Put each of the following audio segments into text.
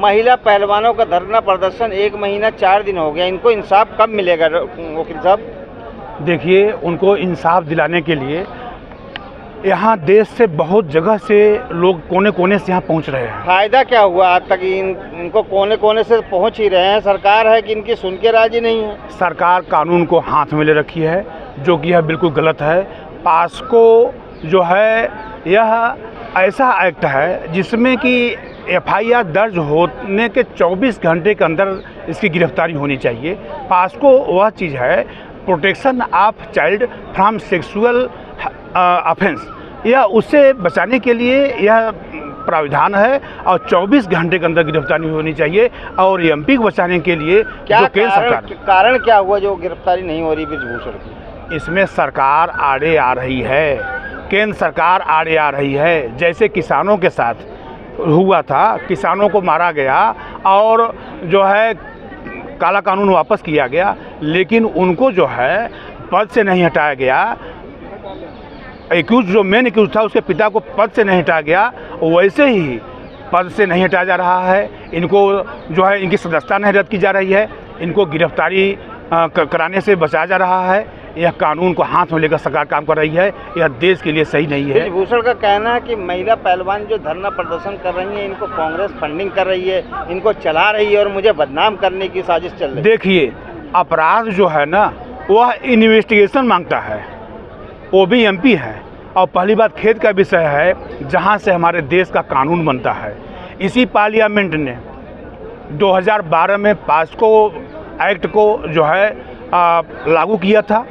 महिला पहलवानों का धरना प्रदर्शन 1 महीना 4 दिन हो गया, इनको इंसाफ कब मिलेगा वकील साहब? देखिए, उनको इंसाफ दिलाने के लिए यहाँ देश से बहुत जगह से लोग कोने कोने से यहाँ पहुँच रहे हैं। फायदा क्या हुआ आज तक? इनको कोने कोने से पहुँच ही रहे हैं, सरकार है कि इनकी सुन के राजी नहीं है। सरकार कानून को हाथ में ले रखी है, जो कि यह बिल्कुल गलत है। पास्को जो है यह ऐसा एक्ट है जिसमें कि एफआईआर दर्ज होने के 24 घंटे के अंदर इसकी गिरफ्तारी होनी चाहिए। पास्को वह चीज़ है, protection of child from sexual offence, यह उससे बचाने के लिए यह प्राविधान है और 24 घंटे के अंदर गिरफ्तारी होनी चाहिए। और एमपी को बचाने के लिए क्या जो केंद्र सरकार, कारण क्या हुआ जो गिरफ्तारी नहीं हो रही बृजभूषण की? इसमें सरकार आड़े आ रही है, केंद्र सरकार आड़े आ रही है। जैसे किसानों के साथ हुआ था, किसानों को मारा गया और जो है काला कानून वापस किया गया, लेकिन उनको जो है पद से नहीं हटाया गया। एक्यूज जो मेन एक्यूज था उसके पिता को पद से नहीं हटाया गया, वैसे ही पद से नहीं हटाया जा रहा है। इनको जो है इनकी सदस्यता नहीं रद्द की जा रही है, इनको गिरफ्तारी कराने से बचाया जा रहा है। यह कानून को हाथ में लेकर सरकार काम कर रही है, यह देश के लिए सही नहीं है। बृजभूषण का कहना है कि महिला पहलवान जो धरना प्रदर्शन कर रही हैं, इनको कांग्रेस फंडिंग कर रही है, इनको चला रही है और मुझे बदनाम करने की साजिश चल रही है। देखिए, अपराध जो है ना वह इन्वेस्टिगेशन मांगता है, वो भी एमपी है। और पहली बात खेद का विषय है जहाँ से हमारे देश का कानून बनता है। इसी पार्लियामेंट ने 2012 में पास्को एक्ट को जो है लागू किया था।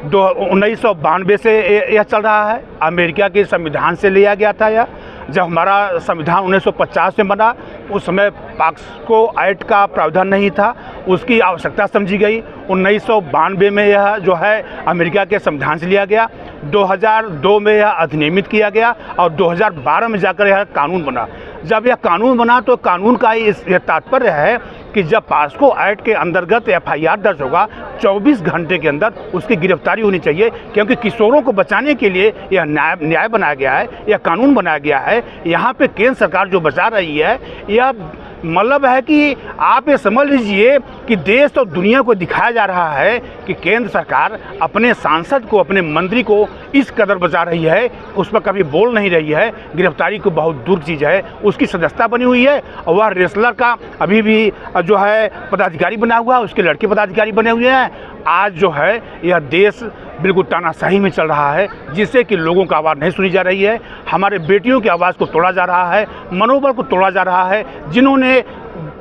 1992 से यह चल रहा है, अमेरिका के संविधान से लिया गया था यह। जब हमारा संविधान 1950 में बना उस समय पास्को एक्ट का प्रावधान नहीं था, उसकी आवश्यकता समझी गई। 1992 में यह जो है अमेरिका के संविधान से लिया गया, 2002 में यह अधिनियमित किया गया और 2012 में जाकर यह कानून बना। जब यह कानून बना तो कानून का यह तात्पर्य है कि जब पास्को एक्ट के अंतर्गत एफआईआर दर्ज होगा 24 घंटे के अंदर उसकी गिरफ्तारी होनी चाहिए, क्योंकि किशोरों को बचाने के लिए यह न्याय बनाया गया है, यह कानून बनाया गया है। यहाँ पे केंद्र सरकार जो बचा रही है, यह मतलब है कि आप ये समझ लीजिए कि देश और दुनिया को दिखाया जा रहा है कि केंद्र सरकार अपने सांसद को, अपने मंत्री को इस कदर बचा रही है, उस पर कभी बोल नहीं रही है। गिरफ्तारी को बहुत दूर चीज़ है, उसकी सदस्यता बनी हुई है और वह रेसलर का अभी भी जो है पदाधिकारी बना हुआ है, उसके लड़के पदाधिकारी बने हुए हैं। आज जो है यह देश बिल्कुल तानाशाही में चल रहा है, जिससे कि लोगों की आवाज़ नहीं सुनी जा रही है। हमारे बेटियों की आवाज़ को तोड़ा जा रहा है, मनोबल को तोड़ा जा रहा है। जिन्होंने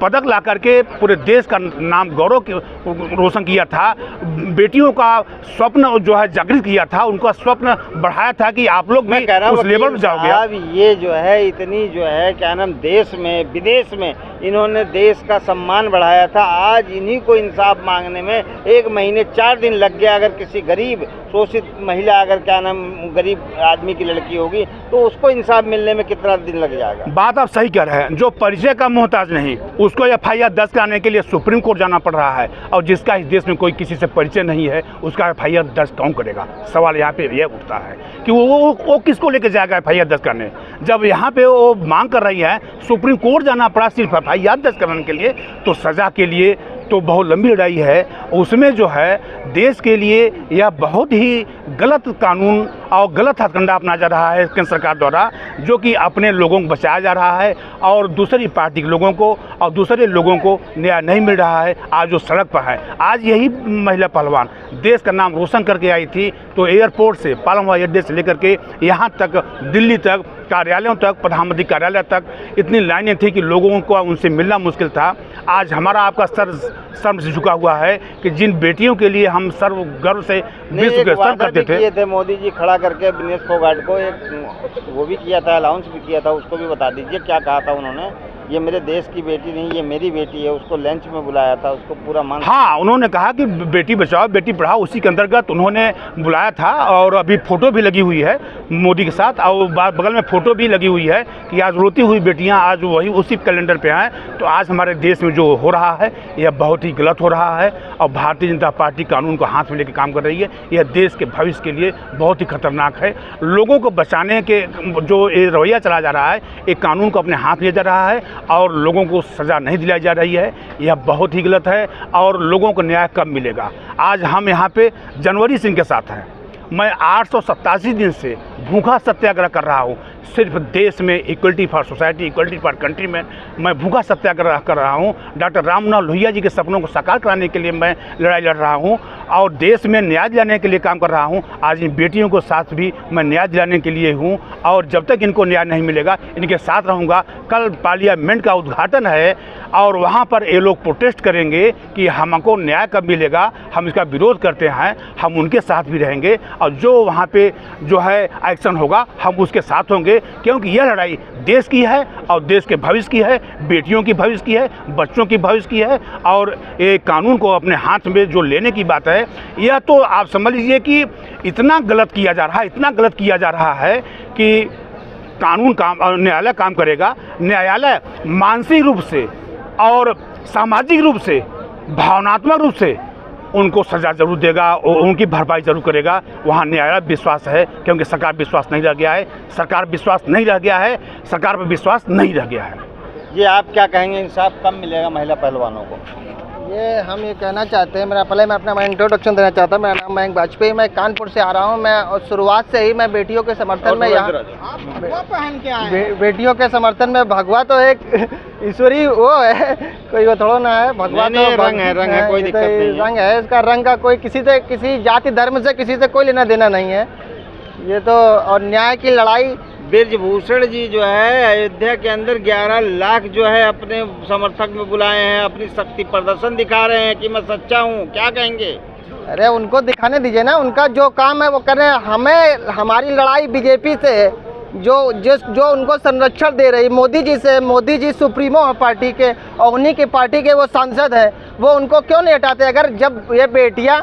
पदक ला करके पूरे देश का नाम गौरव रोशन किया था, बेटियों का स्वप्न जो है जागृत किया था, उनका स्वप्न बढ़ाया था कि आप लोग भी उस लेवल पर जाओगे। अब ये जो है इतनी जो है क्या नाम देश में विदेश में इन्होंने देश का सम्मान बढ़ाया था, आज इन्हीं को इंसाफ मांगने में 1 महीने 4 दिन लग गया। अगर किसी गरीब शोषित महिला, अगर क्या नाम गरीब आदमी की लड़की होगी तो उसको इंसाफ मिलने में कितना दिन लग जाएगा? बात आप सही कह रहे हैं। जो परिचय का मोहताज नहीं, उसको एफआईआर दर्ज कराने के लिए सुप्रीम कोर्ट जाना पड़ रहा है, और जिसका इस देश में कोई किसी से परिचय नहीं है उसका एफआईआर दर्ज कौन करेगा? सवाल यहाँ पे यह उठता है कि वो किसको लेकर जाएगा एफआईआर दर्ज करने? जब यहाँ पे वो मांग कर रही है सुप्रीम कोर्ट जाना पड़ा सिर्फ एफआईआर दर्ज कराने के लिए, तो सज़ा के लिए तो बहुत लंबी लड़ाई है। उसमें जो है देश के लिए यह बहुत ही गलत कानून और गलत हथकंडा अपनाया जा रहा है केंद्र सरकार द्वारा, जो कि अपने लोगों को बचाया जा रहा है और दूसरी पार्टी के लोगों को और दूसरे लोगों को न्याय नहीं मिल रहा है। आज जो सड़क पर है, आज यही महिला पहलवान देश का नाम रोशन करके आई थी, तो एयरपोर्ट से पालम हवाई अड्डे से लेकर के यहाँ तक दिल्ली तक कार्यालयों तक, प्रधानमंत्री कार्यालय तक इतनी लाइनें थी कि लोगों को उनसे मिलना मुश्किल था। आज हमारा आपका सर शर्म से झुका हुआ है कि जिन बेटियों के लिए हम सर्व गर्व से विश्व के स्तर करते थे। मोदी जी खड़ा करके विनेश फोगाट को एक वो भी किया था, अलाउंस भी किया था, उसको भी बता दीजिए क्या कहा था उन्होंने? ये मेरे देश की बेटी नहीं, ये मेरी बेटी है। उसको लंच में बुलाया था, उसको पूरा मान। हाँ, उन्होंने कहा कि बेटी बचाओ बेटी पढ़ाओ, उसी के अंतर्गत उन्होंने बुलाया था। और अभी फ़ोटो भी लगी हुई है मोदी के साथ, और बगल में फ़ोटो भी लगी हुई है कि आज रोती हुई बेटियां आज वही उसी कैलेंडर पे हैं। तो आज हमारे देश में जो हो रहा है यह बहुत ही गलत हो रहा है, और भारतीय जनता पार्टी कानून को हाथ में लेकर काम कर रही है। यह देश के भविष्य के लिए बहुत ही खतरनाक है। लोगों को बचाने के जो ये रवैया चला जा रहा है, एक कानून को अपने हाथ लिया जा रहा है और लोगों को सज़ा नहीं दिलाई जा रही है, यह बहुत ही गलत है। और लोगों को न्याय कब मिलेगा? आज हम यहाँ पे जनवरी सिंह के साथ हैं। मैं 887 दिन से भूखा सत्याग्रह कर रहा हूँ, सिर्फ देश में equality for society, equality for country में मैं भूखा सत्याग्रह कर रहा हूँ। डॉक्टर राम मनोहर लोहिया जी के सपनों को साकार कराने के लिए मैं लड़ाई लड़ रहा हूँ और देश में न्याय दिलाने के लिए काम कर रहा हूँ। आज इन बेटियों को साथ भी मैं न्याय दिलाने के लिए हूँ और जब तक इनको न्याय नहीं मिलेगा इनके साथ रहूँगा। कल पार्लियामेंट का उद्घाटन है और वहाँ पर ये लोग प्रोटेस्ट करेंगे कि हमको न्याय कब मिलेगा, हम इसका विरोध करते हैं, हम उनके साथ भी रहेंगे और जो वहाँ पे जो है एक्शन होगा हम उसके साथ होंगे, क्योंकि यह लड़ाई देश की है और देश के भविष्य की है, बेटियों की भविष्य की है, बच्चों की भविष्य की है। और ये कानून को अपने हाथ में जो लेने की बात है, यह तो आप समझ लीजिए कि इतना गलत किया जा रहा है, इतना गलत किया जा रहा है कि कानून काम और न्यायालय काम करेगा। न्यायालय मानसिक रूप से और सामाजिक रूप से, भावनात्मक रूप से उनको सज़ा जरूर देगा और उनकी भरपाई जरूर करेगा। वहाँ न्यायालय विश्वास है, क्योंकि सरकार विश्वास नहीं रह गया है, सरकार विश्वास नहीं रह गया है, सरकार पर विश्वास नहीं रह गया है। ये आप क्या कहेंगे, इंसाफ कब मिलेगा महिला पहलवानों को? ये हम ये कहना चाहते हैं, मैं अपना इंट्रोडक्शन देना चाहता हूँ। मेरा नाम मयंक वाजपेयी, मैं कानपुर से आ रहा हूँ। मैं और शुरुआत से ही मैं बेटियों के समर्थन में यहाँ बेटियों के समर्थन में भगवा तो एक ईश्वरी वो है, कोई वो थोड़ा ना है। भगवा तो रंग है, कोई दिक्कत नहीं है। रंग है, इसका रंग का कोई किसी से, किसी जाति धर्म से किसी से कोई लेना देना नहीं है ये तो। और न्याय की लड़ाई, ब्रजभूषण जी जो है अयोध्या के अंदर 11 लाख जो है अपने समर्थक में बुलाए हैं, अपनी शक्ति प्रदर्शन दिखा रहे हैं कि मैं सच्चा हूँ, क्या कहेंगे? अरे उनको दिखाने दीजिए ना, उनका जो काम है वो कर रहे हैं। हमें हमारी लड़ाई बीजेपी से है, जो उनको संरक्षण दे रही मोदी जी से। मोदी जी सुप्रीमो है पार्टी के और उन्हीं की पार्टी के वो सांसद है, वो उनको क्यों नहीं हटाते? अगर जब ये बेटियाँ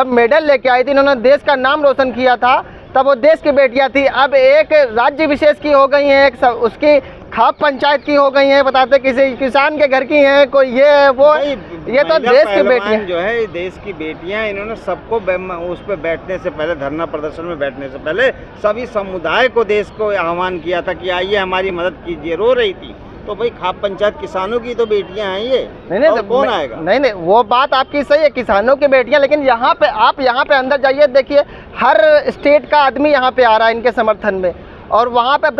मेडल लेके आई थी, इन्होंने देश का नाम रोशन किया था, तब वो देश की बेटियां थी। अब एक राज्य विशेष की हो गई हैं, एक उसकी खाप पंचायत की हो गई हैं, बताते किसी किसान के घर की हैं, कोई ये है वो। ये तो देश की बेटियां जो है, देश की बेटियां, इन्होंने सबको उस पर बैठने से पहले, धरना प्रदर्शन में बैठने से पहले सभी समुदाय को, देश को आह्वान किया था कि आइए हमारी मदद कीजिए। रो रही थी तो भाई खाप पंचायत किसानों की तो बेटियां हैं ये। नहीं और कौन आएगा? नहीं, वो बात आपकी सही है, किसानों की बेटियां, लेकिन यहाँ पे आप यहाँ पे अंदर जाइए, देखिए हर स्टेट का आदमी यहाँ पे आ रहा है इनके समर्थन में। और वहाँ पे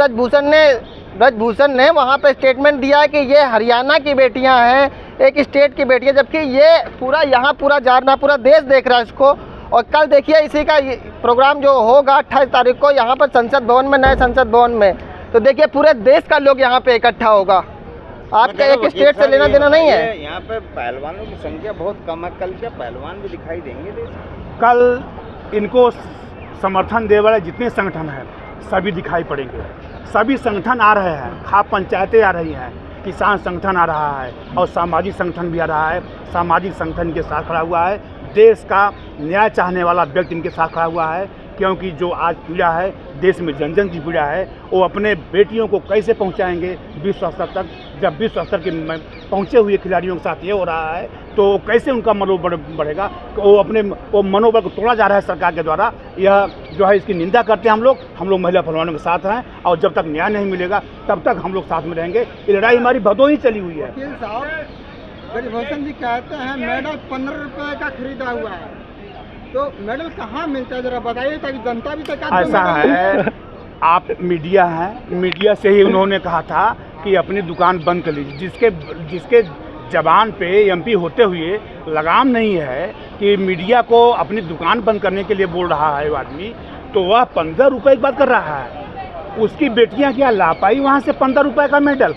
ब्रजभूषण ने वहाँ पे स्टेटमेंट दिया है कि ये हरियाणा की बेटियाँ हैं, एक स्टेट की बेटियाँ, जबकि ये पूरा यहाँ पूरा जारना पूरा देश देख रहा है इसको। और कल देखिए इसी का प्रोग्राम जो होगा 28 तारीख को यहाँ पर संसद भवन में, नए संसद भवन में, तो देखिए पूरे देश का लोग यहाँ पे इकट्ठा होगा। आपका एक स्टेट से लेना देना नहीं है। यहाँ पे पहलवानों की संख्या बहुत कम है, कल क्या पहलवान भी दिखाई देंगे देश में? कल इनको समर्थन देने वाले जितने संगठन हैं सभी दिखाई पड़ेंगे। सभी संगठन आ रहे हैं, खाप पंचायतें आ रही हैं, किसान संगठन आ रहा है और सामाजिक संगठन भी आ रहा है। सामाजिक संगठन के साथ खड़ा हुआ है, देश का न्याय चाहने वाला व्यक्ति इनके साथ खड़ा हुआ है, क्योंकि जो आज पीड़ा है देश में, जन जन की पीड़ा है, वो अपने बेटियों को कैसे पहुंचाएंगे विश्व स्तर तक? जब विश्व स्तर के पहुंचे हुए खिलाड़ियों के साथ ये हो रहा है तो कैसे उनका मनोबल बढ़ेगा? वो मनोबल को तोड़ा जा रहा है सरकार के द्वारा। यह जो है इसकी निंदा करते हैं हम लोग महिला पहलवानों के साथ हैं और जब तक न्याय नहीं मिलेगा तब तक हम लोग साथ में रहेंगे। ये लड़ाई हमारी भदों ही चली हुई है। ब्रजभूषण जी कहते हैं मेडल 15 रुपये का खरीदा हुआ है, तो मेडल कहाँ मिलता है, जरा बताइए ताकि जनता भी तक। ऐसा है, आप मीडिया हैं, मीडिया से ही उन्होंने कहा था कि अपनी दुकान बंद कर लीजिए। जिसके जबान पे एमपी होते हुए लगाम नहीं है कि मीडिया को अपनी दुकान बंद करने के लिए बोल रहा है वो आदमी, तो वह 15 रुपये की बात कर रहा है। उसकी बेटियां क्या ला पाई वहाँ से 15 रुपये का मेडल?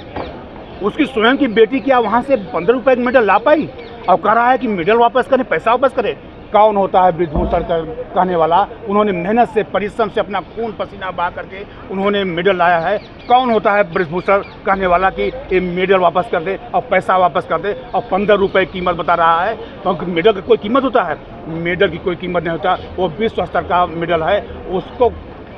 उसकी स्वयं की बेटी क्या वहाँ से 15 रुपये का मेडल ला पाई? और कह रहा है कि मेडल वापस करें, पैसा वापस करें। कौन होता है ब्रजभूषण कहने वाला? उन्होंने मेहनत से, परिश्रम से, अपना खून पसीना बहा करके उन्होंने मेडल लाया है। कौन होता है ब्रजभूषण कहने वाला कि ये मेडल वापस कर दे और पैसा वापस कर दे? और 15 रुपये कीमत बता रहा है, क्योंकि मेडल की कोई कीमत होता है? मेडल की कोई कीमत नहीं होता। वो विश्व स्तर का मेडल है,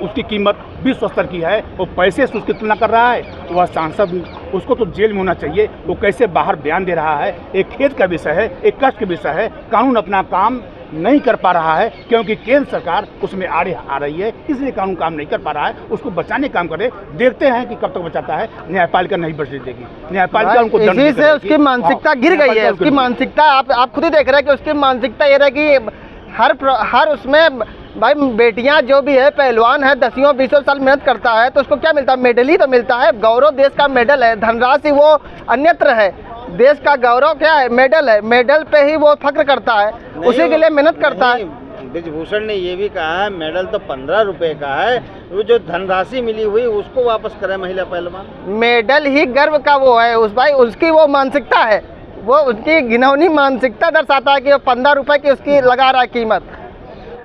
उसकी कीमत विश्व स्तर की है। वो पैसे से उसकी तुलना कर रहा है। वह सांसद, उसको तो जेल में होना चाहिए। वो कैसे बाहर बयान दे रहा है? एक खेद का विषय है, एक कष्ट का विषय है। कानून अपना काम नहीं कर पा रहा है, क्योंकि केंद्र सरकार उसमें आड़े आ रही है, इसलिए कानून काम नहीं कर पा रहा है। उसको बचाने का काम करे, देखते हैं कि कब तक बचाता है। न्यायपालिका नहीं बचने देगी, न्यायपालिका उनको दंड इसी से उसकी मानसिकता गिर गई है। उसकी मानसिकता आप खुद ही देख रहे हैं कि उसकी मानसिकता ये रहे कि हर उसमें भाई बेटियां जो भी है पहलवान है 10-20 साल मेहनत करता है तो उसको क्या मिलता है? मेडल ही तो मिलता है। गौरव देश का मेडल है, धनराशि वो अन्यत्र है। देश का गौरव क्या है? मेडल है। मेडल पे ही वो फख्र करता है, उसी के लिए मेहनत करता है। ब्रिजभूषण ने ये भी कहा है मेडल तो 15 रुपए का है, वो जो धनराशि मिली हुई उसको वापस करे महिला पहलवान। मेडल ही गर्व का वो है उस भाई, उसकी वो मानसिकता है, वो उसकी घिनौनी मानसिकता दर्शाता है कि 15 रुपए की उसकी लगा रहा है कीमत।